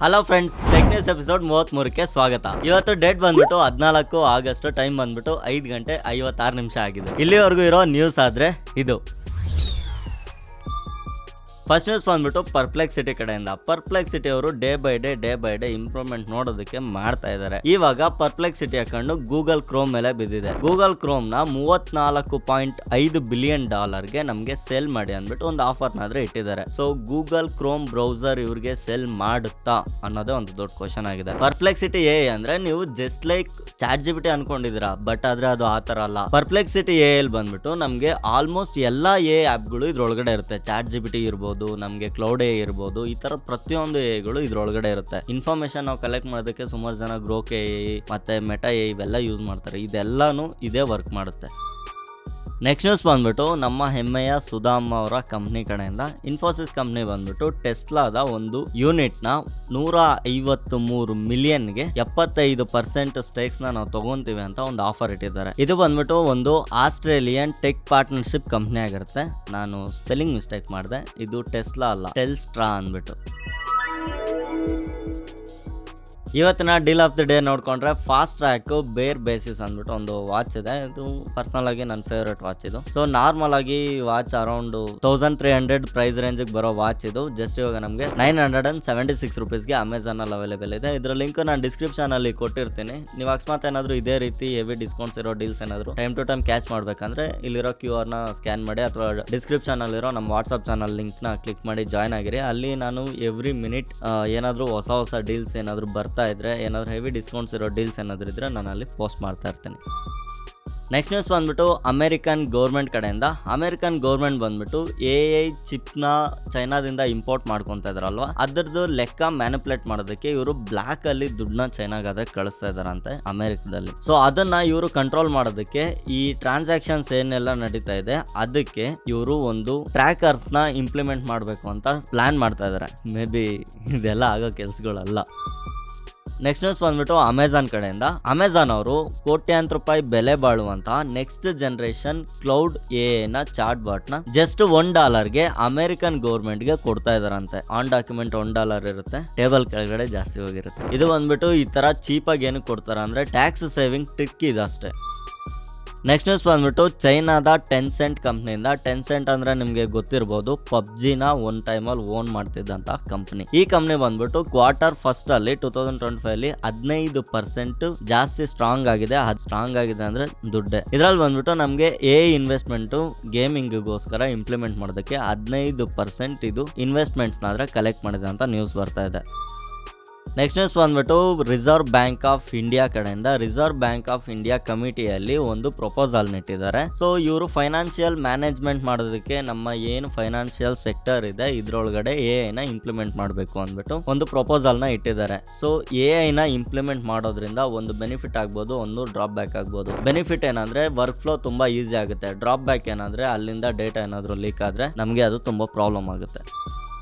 Hello friends, tech news episode 33ಕ್ಕೆ ಸ್ವಾಗತ. ಇವತ್ತು ಡೇಟ್ ಬಂದ್ಬಿಟ್ಟು 14 ಆಗಸ್ಟ್, ಟೈಮ್ ಬಂದ್ಬಿಟ್ಟು 5:56 ಆಗಿದೆ. ಇಲ್ಲಿವರೆಗೂ ಇರೋ ನ್ಯೂಸ್ ಆದ್ರೆ ಇದು. ಫಸ್ಟ್ ನ್ಯೂಸ್ ಬಂದ್ಬಿಟ್ಟು ಪರ್ಪ್ಲೆಕ್ಸಿಟಿ ಕಡೆಯಿಂದ. ಪರ್ಪ್ಲೆಕ್ಸಿಟಿ ಅವರು ಡೇ ಬೈ ಡೇ ಇಂಪ್ರೂವ್ಮೆಂಟ್ ನೋಡೋದಕ್ಕೆ ಮಾಡ್ತಾ ಇದ್ದಾರೆ. ಇವಾಗ ಪರ್ಪ್ಲೆಕ್ಸಿಟಿ ಅಕೌಂಟ್ ಗೂಗಲ್ ಕ್ರೋಮ್ ಮೇಲೆ ಬಿದ್ದಿದೆ. ಗೂಗಲ್ ಕ್ರೋಮ್ ನ $34.5 ಬಿಲಿಯನ್ ನಮ್ಗೆ ಸೇಲ್ ಮಾಡಿ ಅಂದ್ಬಿಟ್ಟು ಒಂದು ಆಫರ್ ನಾದ್ರೆ ಇಟ್ಟಿದ್ದಾರೆ. ಸೊ ಗೂಗಲ್ ಕ್ರೋಮ್ ಬ್ರೌಸರ್ ಇವ್ರಿಗೆ ಸೇಲ್ ಮಾಡುತ್ತಾ ಅನ್ನೋದೇ ಒಂದು ದೊಡ್ಡ ಕ್ವಶನ್ ಆಗಿದೆ. ಪರ್ಪ್ಲೆಕ್ಸಿಟಿ ಎ ಅಂದ್ರೆ ನೀವು ಜಸ್ಟ್ ಲೈಕ್ ಚಾಟ್ ಜಿಪಿಟಿ ಅನ್ಕೊಂಡಿದೀರಾ, ಬಟ್ ಆದ್ರೆ ಅದು ಆತರ ಅಲ್ಲ. ಪರ್ಪ್ಲೆಕ್ಸಿಟಿ ಎ ಬಂದ್ಬಿಟ್ಟು ನಮ್ಗೆ ಆಲ್ಮೋಸ್ಟ್ ಎಲ್ಲಾ ಎ ಆಪ್ಗಳು ಇದ್ರೊಳಗಡೆ ಇರುತ್ತೆ. ಚಾಟ್ ಜಿಪಿಟಿ ಇರ್ಬೋದು, ನಮ್ಗೆ ಕ್ಲೌಡ್ ಎ ಇರ್ಬೋದು, ಈ ತರ ಪ್ರತಿಯೊಂದು ಎಗಳು ಇದ್ರೊಳಗಡೆ ಇರುತ್ತೆ. ಇನ್ಫಾರ್ಮೇಶನ್ ನಾವು ಕಲೆಕ್ಟ್ ಮಾಡೋದಕ್ಕೆ ಸುಮಾರು ಜನ ಗ್ರೋಕ್ ಎ ಮತ್ತೆ ಮೆಟಾ ಎ ಇವೆಲ್ಲ ಯೂಸ್ ಮಾಡ್ತಾರೆ. ಇದೆಲ್ಲಾನು ಇದೇ ವರ್ಕ್ ಮಾಡುತ್ತೆ. ನೆಕ್ಸ್ಟ್ ನ್ಯೂಸ್ ಬಂದ್ಬಿಟ್ಟು ನಮ್ಮ ಹೆಮ್ಮೆಯ ಸುಧಾಮ್ ಅವರ ಕಂಪ್ನಿ ಕಡೆಯಿಂದ. ಇನ್ಫೋಸಿಸ್ ಕಂಪ್ನಿ ಬಂದ್ಬಿಟ್ಟು ಟೆಸ್ಲಾದ ಒಂದು ಯೂನಿಟ್ ನ 153 ಮಿಲಿಯನ್ಗೆ 75% ಸ್ಟೇಕ್ಸ್ ನಾವು ತಗೊಂತೀವಿ ಅಂತ ಒಂದು ಆಫರ್ ಇಟ್ಟಿದ್ದಾರೆ. ಇದು ಬಂದ್ಬಿಟ್ಟು ಒಂದು ಆಸ್ಟ್ರೇಲಿಯನ್ ಟೆಕ್ ಪಾರ್ಟ್ನರ್ಶಿಪ್ ಕಂಪ್ನಿ ಆಗಿರುತ್ತೆ. ನಾನು ಸ್ಪೆಲ್ಲಿಂಗ್ ಮಿಸ್ಟೇಕ್ ಮಾಡಿದೆ, ಇದು ಟೆಸ್ಲಾ ಅಲ್ಲ, ಟೆಲ್ಸ್ಟ್ರಾ ಅಂದ್ಬಿಟ್ಟು. ಇವತ್ತಿನ ಡೀಲ್ ಆಫ್ ದ ಡೇ ನೋಡ್ಕೊಂಡ್ರೆ ಫಾಸ್ಟ್ ಟ್ರ್ಯಾಕ್ ಬೇರ್ ಬೇಸಿಸ್ ಅಂದ್ಬಿಟ್ಟು ಒಂದು ವಾಚ್ ಇದೆ. ಇದು ಪರ್ಸನಲ್ ಆಗಿ ನನ್ನ ಫೇವ್ರೇಟ್ ವಾಚ್ ಇದು. ಸೊ ನಾರ್ಮಲ್ ಆಗಿ ವಾಚ್ ಅರೌಂಡ್ 1300 ಪ್ರೈಸ್ ರೇಂಜ್ ಬರೋ ವಾಚ್ ಇದು. ಜಸ್ಟ್ ಇವಾಗ ನಮಗೆ 976 ರುಪೀಸ್ಗೆ ಅಮೆಝಾನ್ ಅಲ್ಲಿ ಅವೈಲೇಬಲ್ ಇದೆ. ಇದ್ರ ಲಿಂಕ್ ನಾನು ಡಿಸ್ಕ್ರಿಪ್ಷನ್ ಅಲ್ಲಿ ಕೊಟ್ಟಿರ್ತೀನಿ. ನೀವು ಅಕಸ್ಮಾತ್ ಏನಾದ್ರು ಇದೇ ರೀತಿ ಹೆವಿ ಡಿಸ್ಕೌಂಟ್ಸ್ ಇರೋ ಡೀಲ್ಸ್ ಏನಾದ್ರು ಟೈಮ್ ಟು ಟೈಮ್ ಕ್ಯಾಚ್ ಮಾಡ್ಬೇಕಂದ್ರೆ ಇಲ್ಲಿರೋ QR ನ ಸ್ಕ್ಯಾನ್ ಮಾಡಿ ಅಥವಾ ಡಿಸ್ಕ್ರಿಪ್ಷನ್ ಅಲ್ಲಿರೋ ನಮ್ಮ ವಾಟ್ಸ್ಆಪ್ ಚಾನಲ್ ಲಿಂಕ್ ನ ಕ್ಲಿಕ್ ಮಾಡಿ ಜಾಯ್ನ್ ಆಗಿರಿ. ಅಲ್ಲಿ ನಾನು ಎವ್ರಿ ಮಿನಿಟ್ ಏನಾದ್ರು ಹೊಸ ಡೀಲ್ಸ್ ಏನಾದ್ರು ಬರ್ತಾ ಇದ್ರೆ, ಏನಾದ್ರು ಹೆವಿ ಡಿಸ್ಕೌಂಟ್ಸ್ ಇರೋ ಡೀಲ್ಸ್ ಏನಾದ್ರು ಇದ್ರೆ ನಾನು ಅಲ್ಲಿ ಪೋಸ್ಟ್ ಮಾಡ್ತಾ ಇರ್ತೀನಿ. ನೆಕ್ಸ್ಟ್ ನ್ಯೂಸ್ ಬಂದ್ಬಿಟ್ಟು ಅಮೆರಿಕನ್ ಗೌರ್ಮೆಂಟ್ ಕಡೆಯಿಂದ. ಅಮೆರಿಕನ್ ಗೌರ್ಮೆಂಟ್ ಬಂದ್ಬಿಟ್ಟು AI ಚಿಪ್ನ ಚೈನಾದಿಂದ ಇಂಪೋರ್ಟ್ ಮಾಡ್ಕೊತಾ ಇದಾರಲ್ವಾ, ಅದರದ್ದು ಲೆಕ್ಕ ಮ್ಯಾನಿಪುಲೇಟ್ ಮಾಡೋದಕ್ಕೆ ಇವರು ಬ್ಲಾಕ್ ಅಲ್ಲಿ ದುಡ್ಡನ್ನ ಚೈನಾಗಾದ್ರೆ ಕಳಿಸ್ತಾ ಇದಾರಂತೆ ಅಮೆರಿಕದಲ್ಲಿ. ಸೊ ಅದನ್ನ ಇವರು ಕಂಟ್ರೋಲ್ ಮಾಡೋದಕ್ಕೆ ಈ ಟ್ರಾನ್ಸಾಕ್ಷನ್ಸ್ ಏನೆಲ್ಲ ನಡೀತಾ ಇದೆ ಅದಕ್ಕೆ ಇವರು ಒಂದು ಟ್ರ್ಯಾಕರ್ಸ್ ನ ಇಂಪ್ಲಿಮೆಂಟ್ ಮಾಡಬೇಕು ಅಂತ ಪ್ಲಾನ್ ಮಾಡ್ತಾ ಇದಾರೆ. ಮೇ ಬಿ ಇದೆಲ್ಲ ಆಗೋ ಕೆಲ್ಸಗಳಲ್ಲ. ನೆಕ್ಸ್ಟ್ ನ್ಯೂಸ್ ಬಂದ್ಬಿಟ್ಟು ಅಮೆಝಾನ್ ಕಡೆಯಿಂದ. ಅಮೆಝಾನ್ ಅವರು ಕೋಟ್ಯಾಂತರ ರೂಪಾಯಿ ಬೆಲೆ ಬಾಳುವಂತಹ ನೆಕ್ಸ್ಟ್ ಜನರೇಷನ್ ಕ್ಲೌಡ್ ನ ಚಾಟ್ ಬಾಟ್ ನ ಜಸ್ಟ್ $1ಗೆ ಅಮೆರಿಕನ್ ಗೌರ್ಮೆಂಟ್ ಗೆ ಕೊಡ್ತಾ ಇದಾರಂತೆ. ಆನ್ ಡಾಕ್ಯುಮೆಂಟ್ $1 ಇರುತ್ತೆ, ಟೇಬಲ್ ಕೆಳಗಡೆ ಜಾಸ್ತಿ ಹೋಗಿರುತ್ತೆ. ಇದು ಬಂದ್ಬಿಟ್ಟು ಈ ತರ ಚೀಪ್ ಆಗಿ ಏನು ಕೊಡ್ತಾರ ಅಂದ್ರೆ ಟ್ಯಾಕ್ಸ್ ಸೇವಿಂಗ್ ಟ್ರಿಕ್ ಇದಷ್ಟೇ. ನೆಕ್ಸ್ಟ್ ನ್ಯೂಸ್ ಬಂದ್ಬಿಟ್ಟು ಚೈನಾದ ಟೆನ್ಸೆಂಟ್ ಕಂಪ್ನಿಯಿಂದ. ಟೆನ್ಸೆಂಟ್ ಅಂದ್ರೆ ನಿಮ್ಗೆ ಗೊತ್ತಿರಬಹುದು, ಪಬ್ಜಿನ ಒನ್ ಟೈಮ್ ಅಲ್ಲಿ ಓನ್ ಮಾಡ್ತಿದ್ದಂತ ಕಂಪ್ನಿ. ಈ ಕಂಪ್ನಿ ಬಂದ್ಬಿಟ್ಟು ಕ್ವಾರ್ಟರ್ ಫಸ್ಟ್ ಅಲ್ಲಿ 2025 ಅಲ್ಲಿ 15% ಜಾಸ್ತಿ ಸ್ಟ್ರಾಂಗ್ ಆಗಿದೆ. ಅದು ಸ್ಟ್ರಾಂಗ್ ಆಗಿದೆ ಅಂದ್ರೆ ದುಡ್ಡೆ. ಇದ್ರಲ್ಲಿ ಬಂದ್ಬಿಟ್ಟು ನಮ್ಗೆ ಇನ್ವೆಸ್ಟ್ಮೆಂಟ್ ಗೇಮಿಂಗ್ ಗೋಸ್ಕರ ಇಂಪ್ಲಿಮೆಂಟ್ ಮಾಡೋದಕ್ಕೆ 15% ಇದು ಇನ್ವೆಸ್ಟ್ಮೆಂಟ್ಸ್ ನಾದ್ರೆ ಕಲೆಕ್ಟ್ ಮಾಡಿದೆ ಅಂತ ನ್ಯೂಸ್ ಬರ್ತಾ ಇದೆ. ನೆಕ್ಸ್ಟ್ ನ್ಯೂಸ್ ಬಂದ್ಬಿಟ್ಟು ರಿಸರ್ವ್ ಬ್ಯಾಂಕ್ ಆಫ್ ಇಂಡಿಯಾ ಕಡೆಯಿಂದ. ರಿಸರ್ವ್ ಬ್ಯಾಂಕ್ ಆಫ್ ಇಂಡಿಯಾ ಕಮಿಟಿಯಲ್ಲಿ ಒಂದು ಪ್ರಪೋಸಲ್ ಇಟ್ಟಿದ್ದಾರೆ. ಸೊ ಇವರು ಫೈನಾನ್ಷಿಯಲ್ ಮ್ಯಾನೇಜ್ಮೆಂಟ್ ಮಾಡೋದಕ್ಕೆ ನಮ್ಮ ಏನು ಫೈನಾನ್ಷಿಯಲ್ ಸೆಕ್ಟರ್ ಇದೆ ಇದ್ರೊಳಗಡೆ AI ನ ಇಂಪ್ಲಿಮೆಂಟ್ ಮಾಡಬೇಕು ಅಂದ್ಬಿಟ್ಟು ಒಂದು ಪ್ರಪೋಸಲ್ ನ ಇಟ್ಟಿದ್ದಾರೆ. ಸೊ AI ನ ಇಂಪ್ಲಿಮೆಂಟ್ ಮಾಡೋದ್ರಿಂದ ಒಂದು ಬೆನಿಫಿಟ್ ಆಗ್ಬೋದು, ಒಂದು ಡ್ರಾಪ್ ಬ್ಯಾಕ್ ಆಗ್ಬೋದು. ಬೆನಿಫಿಟ್ ಏನಂದ್ರೆ ವರ್ಕ್ ಫ್ಲೋ ತುಂಬಾ ಈಸಿ ಆಗುತ್ತೆ. ಡ್ರಾಪ್ ಬ್ಯಾಕ್ ಏನಂದ್ರೆ ಅಲ್ಲಿಂದ ಡೇಟಾ ಏನಾದ್ರು ಲೀಕ್ ಆದ್ರೆ ನಮಗೆ ಅದು ತುಂಬಾ ಪ್ರಾಬ್ಲಮ್ ಆಗುತ್ತೆ.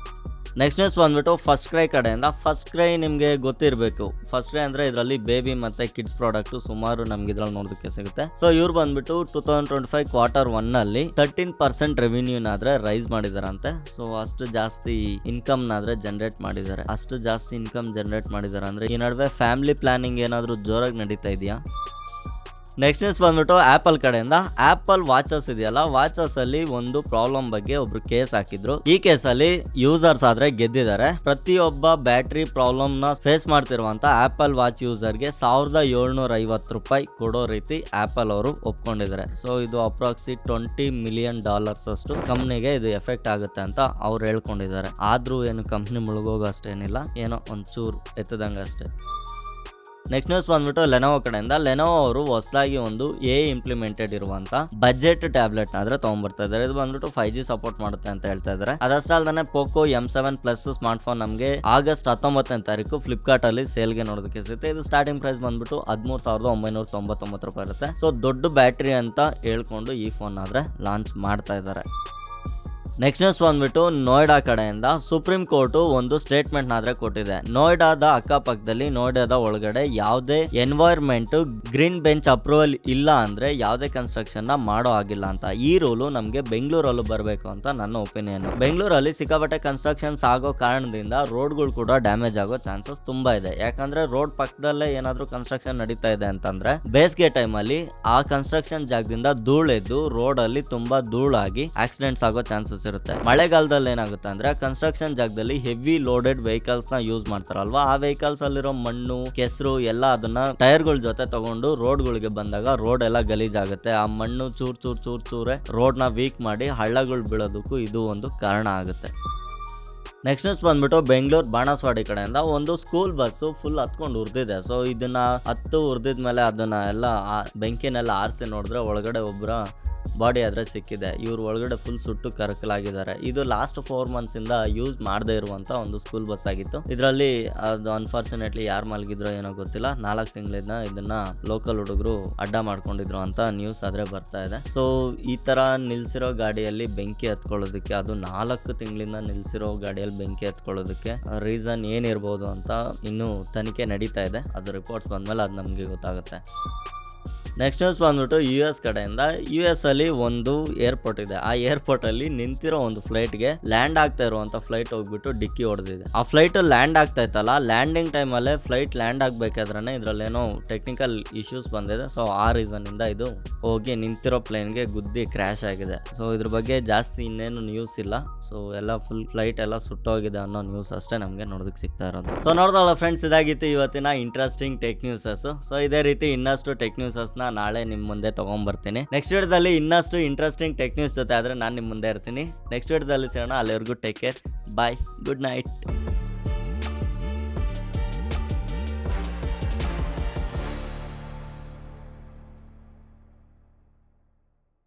ನೆಕ್ಸ್ಟ್ ನ್ಯೂಸ್ ಬಂದ್ಬಿಟ್ಟು ಫಸ್ಟ್ ಕ್ರೈ ಕಡೆಯಿಂದ. ಫಸ್ಟ್ ಕ್ರೈ ನಿಮಗೆ ಗೊತ್ತಿರಬೇಕು. ಫಸ್ಟ್ ಕ್ರೈ ಅಂದ್ರೆ ಇದರಲ್ಲಿ ಬೇಬಿ ಮತ್ತೆ ಕಿಡ್ಸ್ ಪ್ರಾಡಕ್ಟ್ ಸುಮಾರು ನಮ್ಗೆ ಇದ್ರಲ್ಲಿ ನೋಡೋದಕ್ಕೆ ಸಿಗುತ್ತೆ. ಸೊ ಇವ್ರು ಬಂದ್ಬಿಟ್ಟು 2025 ಕ್ವಾರ್ಟರ್ 1 ಅಲ್ಲಿ 13% ರೆವಿನ್ಯೂನಾದ್ರೆ ರೈಸ್ ಮಾಡಿದಾರಂತೆ. ಸೊ ಅಷ್ಟು ಜಾಸ್ತಿ ಇನ್ಕಮ್ ನಾದ್ರೆ ಜನರೇಟ್ ಮಾಡಿದ್ದಾರೆ. ಅಷ್ಟು ಜಾಸ್ತಿ ಇನ್ಕಮ್ ಜನರೇಟ್ ಮಾಡಿದ್ದಾರೆ ಅಂದ್ರೆ ಈ ನಡುವೆ ಫ್ಯಾಮಿಲಿ ಪ್ಲಾನಿಂಗ್ ಏನಾದ್ರು ಜೋರಾಗಿ ನಡೀತಾ ಇದೆಯಾ? ನೆಕ್ಸ್ಟ್ ನ್ಯೂಸ್ ಬಂದ್ಬಿಟ್ಟು ಆಪಲ್ ಕಡೆಯಿಂದ. ಆಪಲ್ ವಾಚಸ್ ಇದೆಯಲ್ಲ, ವಾಚಸ್ ಅಲ್ಲಿ ಒಂದು ಪ್ರಾಬ್ಲಮ್ ಬಗ್ಗೆ ಒಬ್ರು ಕೇಸ್ ಹಾಕಿದ್ರು. ಈ ಕೇಸಲ್ಲಿ ಯೂಸರ್ಸ್ ಆದ್ರೆ ಗೆದ್ದಿದ್ದಾರೆ. ಪ್ರತಿಯೊಬ್ಬ ಬ್ಯಾಟ್ರಿ ಪ್ರಾಬ್ಲಮ್ ನ ಫೇಸ್ ಮಾಡ್ತಿರುವಂತ ಆಪಲ್ ವಾಚ್ ಯೂಸರ್ಗೆ $1750 ಕೊಡೋ ರೀತಿ ಆಪಲ್ ಅವರು ಒಪ್ಕೊಂಡಿದ್ದಾರೆ. ಸೊ ಇದು ಅಪ್ರಾಕ್ಸಿ $20 ಮಿಲಿಯನ್ ಅಷ್ಟು ಕಂಪ್ನಿಗೆ ಇದು ಎಫೆಕ್ಟ್ ಆಗುತ್ತೆ ಅಂತ ಅವ್ರು ಹೇಳ್ಕೊಂಡಿದ್ದಾರೆ. ಆದ್ರೂ ಏನು ಕಂಪ್ನಿ ಮುಳುಗೋಗ ಅಷ್ಟೇನಿಲ್ಲ, ಏನೋ ಒಂಚೂರು ಎತ್ತದಂಗ ಅಷ್ಟೇ. ನೆಕ್ಸ್ಟ್ ನ್ಯೂಸ್ ಬಂದ್ಬಿಟ್ಟು ಲೆನೋವೋ ಕಡೆಯಿಂದ. ಲೆನೋವೋ ಅವರು ಹೊಸದಾಗಿ ಒಂದು ಇಂಪ್ಲಿಮೆಂಟೆಡ್ ಇರುವಂತ ಬಜೆಟ್ ಟ್ಯಾಬ್ಲೆಟ್ ಆದ್ರೆ ತಗೊಂಡ್ಬರ್ತಾ ಇದ್ದಾರೆ. ಇದು ಬಂದ್ಬಿಟ್ಟು 5G ಸಪೋರ್ಟ್ ಮಾಡುತ್ತೆ ಅಂತ ಹೇಳ್ತಾ ಇದ್ದಾರೆ. ಅದಷ್ಟೇ ಅಲ್ಲದೆ Poco M7 plus smart phone ನಮಗೆ ಆಗಸ್ಟ್ 19ನೇ ತಾರೀಕು ಫ್ಲಿಪ್ಕಾರ್ಟ್ ಅಲ್ಲಿ ಸೇಲ್ಗೆ ನೋಡೋದಕ್ಕೆ ಸಿಗುತ್ತೆ. ಇದು ಸ್ಟಾರ್ಟಿಂಗ್ ಪ್ರೈಸ್ ಬಂದ್ಬಿಟ್ಟು $13,999 ಇರುತ್ತೆ. ಸೊ ದೊಡ್ಡ ಬ್ಯಾಟ್ರಿ ಅಂತ ಹೇಳ್ಕೊಂಡು ಈ ಫೋನ್ ಆದ್ರೆ ಲಾಂಚ್ ಮಾಡ್ತಾ ಇದ್ದಾರೆ. ನೆಕ್ಸ್ಟ್ ನ್ಯೂಸ್ ಬಂದ್ಬಿಟ್ಟು ನೋಯ್ಡಾ ಕಡೆಯಿಂದ ಸುಪ್ರೀಂ ಕೋರ್ಟ್ ಒಂದು ಸ್ಟೇಟ್ಮೆಂಟ್ ನಾದ್ರೆ ಕೊಟ್ಟಿದೆ. ನೋಯ್ಡಾದ ಅಕ್ಕಪಕ್ಕದಲ್ಲಿ ನೋಯ್ಡಾದ ಒಳಗಡೆ ಯಾವುದೇ ಎನ್ವೈರ್ಮೆಂಟ್ ಗ್ರೀನ್ ಬೆಂಚ್ ಅಪ್ರೂವಲ್ ಇಲ್ಲ ಅಂದ್ರೆ ಯಾವುದೇ ಕನ್ಸ್ಟ್ರಕ್ಷನ್ ನ ಮಾಡೋ ಆಗಿಲ್ಲ ಅಂತ. ಈ ರೂಲು ನಮ್ಗೆ ಬೆಂಗಳೂರಲ್ಲೂ ಬರಬೇಕು ಅಂತ ನನ್ನ ಒಪಿನಿಯನ್. ಬೆಂಗಳೂರಲ್ಲಿ ಸಿಕ್ಕಾಪಟ್ಟೆ ಕನ್ಸ್ಟ್ರಕ್ಷನ್ಸ್ ಆಗೋ ಕಾರಣದಿಂದ ರೋಡ್ಗಳು ಕೂಡ ಡ್ಯಾಮೇಜ್ ಆಗೋ ಚಾನ್ಸಸ್ ತುಂಬಾ ಇದೆ. ಯಾಕಂದ್ರೆ ರೋಡ್ ಪಕ್ಕದಲ್ಲೇ ಏನಾದ್ರೂ ಕನ್ಸ್ಟ್ರಕ್ಷನ್ ನಡೀತಾ ಇದೆ ಅಂತಂದ್ರೆ ಬೇಸಿಗೆ ಟೈಮ್ ಅಲ್ಲಿ ಆ ಕನ್ಸ್ಟ್ರಕ್ಷನ್ ಜಾಗದಿಂದ ಧೂಳೆದ್ದು ರೋಡ್ ಅಲ್ಲಿ ತುಂಬಾ ಧೂಳಾಗಿ ಆಕ್ಸಿಡೆಂಟ್ಸ್ ಆಗೋ ಚಾನ್ಸಸ್ ಇರುತ್ತೆ. ಮಳೆಗಾಲದಲ್ಲಿ ಏನಾಗುತ್ತೆ ಅಂದ್ರೆ ಕನ್ಸ್ಟ್ರಕ್ಷನ್ ಜಾಗದಲ್ಲಿ ಹೆವಿ ಲೋಡೆಡ್ ವೆಹಿಕಲ್ಸ್ ನ ಯೂಸ್ ಮಾಡ್ತಾರಲ್ವಾ, ಆ ವೆಹಿಕಲ್ಸ್ ಅಲ್ಲಿರೋ ಮಣ್ಣು ಕೆಸರು ಎಲ್ಲ ಅದನ್ನ ಟೈರ್ ಗಳ ಜೊತೆ ತಗೊಂಡು ರೋಡ್ ಗಳಿಗೆ ಬಂದಾಗ ರೋಡ್ ಎಲ್ಲ ಗಲೀಜ್ ಆಗುತ್ತೆ. ಆ ಮಣ್ಣು ಚೂರೆ ರೋಡ್ ನ ವೀಕ್ ಮಾಡಿ ಹಳ್ಳಗಳು ಬೀಳೋದಕ್ಕೂ ಇದು ಒಂದು ಕಾರಣ ಆಗುತ್ತೆ. ನೆಕ್ಸ್ಟ್ ನ್ಯೂಸ್ ಬಂದ್ಬಿಟ್ಟು ಬೆಂಗಳೂರು ಬಾಣಸ್ವಾಡಿ ಕಡೆಯಿಂದ ಒಂದು ಸ್ಕೂಲ್ ಬಸ್ಸು ಫುಲ್ ಹತ್ಕೊಂಡು ಉರ್ದಿದೆ. ಸೊ ಇದನ್ನ ಉರ್ದಿದ್ಮೇಲೆ ಅದನ್ನ ಎಲ್ಲ ಬೆಂಕಿನೆಲ್ಲ ಆರಿಸಿ ನೋಡಿದ್ರೆ ಒಳಗಡೆ ಒಬ್ಬರ ಬಾಡಿ ಆದ್ರೆ ಸಿಕ್ಕಿದೆ. ಇವ್ರು ಒಳಗಡೆ ಫುಲ್ ಸುಟ್ಟು ಕರಕಲಾಗಿದ್ದಾರೆ. ಇದು ಲಾಸ್ಟ್ 4 months ಇಂದ ಯೂಸ್ ಮಾಡದೇ ಇರುವಂತ ಒಂದು ಸ್ಕೂಲ್ ಬಸ್ ಆಗಿತ್ತು. ಇದರಲ್ಲಿ ಅದು ಅನ್ಫಾರ್ಚುನೇಟ್ಲಿ ಯಾರು ಮಲಗಿದ್ರೋ ಏನೋ ಗೊತ್ತಿಲ್ಲ, 4 ತಿಂಗಳಿಂದ ಇದನ್ನ ಲೋಕಲ್ ಹುಡುಗರು ಅಡ್ಡ ಮಾಡ್ಕೊಂಡಿದ್ರು ಅಂತ ನ್ಯೂಸ್ ಆದ್ರೆ ಬರ್ತಾ ಇದೆ. ಸೊ ಈ ತರ ನಿಲ್ಸಿರೋ ಗಾಡಿಯಲ್ಲಿ ಬೆಂಕಿ ಹತ್ಕೊಳ್ಳೋದಕ್ಕೆ, ಅದು 4 ತಿಂಗಳಿಂದ ನಿಲ್ಸಿರೋ ಗಾಡಿಯಲ್ಲಿ ಬೆಂಕಿ ಹತ್ಕೊಳ್ಳೋದಕ್ಕೆ ರೀಸನ್ ಏನಿರ್ಬೋದು ಅಂತ ಇನ್ನೂ ತನಿಖೆ ನಡೀತಾ ಇದೆ. ಅದು ರಿಪೋರ್ಟ್ಸ್ ಬಂದ್ಮೇಲೆ ಅದು ನಮ್ಗೆ ಗೊತ್ತಾಗುತ್ತೆ. ನೆಕ್ಸ್ಟ್ ನ್ಯೂಸ್ ಬಂದ್ಬಿಟ್ಟು US ಕಡೆಯಿಂದ. US ಅಲ್ಲಿ ಒಂದು ಏರ್ಪೋರ್ಟ್ ಇದೆ. ಆ ಏರ್ಪೋರ್ಟ್ ಅಲ್ಲಿ ನಿಂತಿರೋ ಒಂದು ಫ್ಲೈಟ್ಗೆ ಲ್ಯಾಂಡ್ ಆಗ್ತಾ ಇರುವಂತ ಫ್ಲೈಟ್ ಹೋಗ್ಬಿಟ್ಟು ಡಿಕ್ಕಿ ಹೊಡೆದಿದೆ. ಆ ಫ್ಲೈಟ್ ಲ್ಯಾಂಡ್ ಆಗ್ತಾ ಇತ್ತಲ್ಲ, ಲ್ಯಾಂಡಿಂಗ್ ಟೈಮ್ ಅಲ್ಲೇ ಫ್ಲೈಟ್ ಲ್ಯಾಂಡ್ ಆಗ್ಬೇಕಾದ್ರೆ ಇದ್ರಲ್ಲೇನೋ ಟೆಕ್ನಿಕಲ್ ಇಶ್ಯೂಸ್ ಬಂದಿದೆ. ಸೊ ಆ ರೀಸನ್ ಇಂದ ಇದು ಹೋಗಿ ನಿಂತಿರೋ ಪ್ಲೇನ್ಗೆ ಗುದ್ದಿ ಕ್ರ್ಯಾಶ್ ಆಗಿದೆ. ಸೊ ಇದ್ರ ಬಗ್ಗೆ ಜಾಸ್ತಿ ಇನ್ನೇನು ನ್ಯೂಸ್ ಇಲ್ಲ. ಸೊ ಎಲ್ಲ ಫುಲ್ ಫ್ಲೈಟ್ ಎಲ್ಲ ಸುಟ್ಟೋಗಿದೆ ಅನ್ನೋ ನ್ಯೂಸ್ ಅಷ್ಟೇ ನಮಗೆ ನೋಡೋದಕ್ಕೆ ಸಿಗ್ತಾ ಇರೋದು. ಸೊ ನೋಡ್ದಲ್ಲ ಫ್ರೆಂಡ್ಸ್, ಇದಾಗಿತ್ತು ಇವತ್ತಿನ ಇಂಟ್ರೆಸ್ಟಿಂಗ್ ಟೆಕ್ ನ್ಯೂಸಸ್. ಸೊ ಇದೇ ರೀತಿ ಇನ್ನಷ್ಟು ಟೆಕ್ ನ್ಯೂಸಸ್ ನಾಳೆ ನಿಮ್ ಮುಂದೆ ತಗೊಂಡ್ಬರ್ತೀನಿ. ನೆಕ್ಸ್ಟ್ ವಿಡಿಯೋದಲ್ಲಿ ಇನ್ನಷ್ಟು ಇಂಟ್ರೆಸ್ಟಿಂಗ್ ಟೆಕ್ ನ್ಯೂಸ್ ಜೊತೆ ಆದ್ರೆ ನಾನು ನಿಮ್ ಮುಂದೆ ಇರ್ತೀನಿ. ನೆಕ್ಸ್ಟ್ ವಿಡಿಯೋದಲ್ಲಿ ಸಿಗೋಣ. ಅಲ್ಲಿವರೆಗೂ ಟೇಕ್ ಕೇರ್, ಬಾಯ್, ಗುಡ್ ನೈಟ್.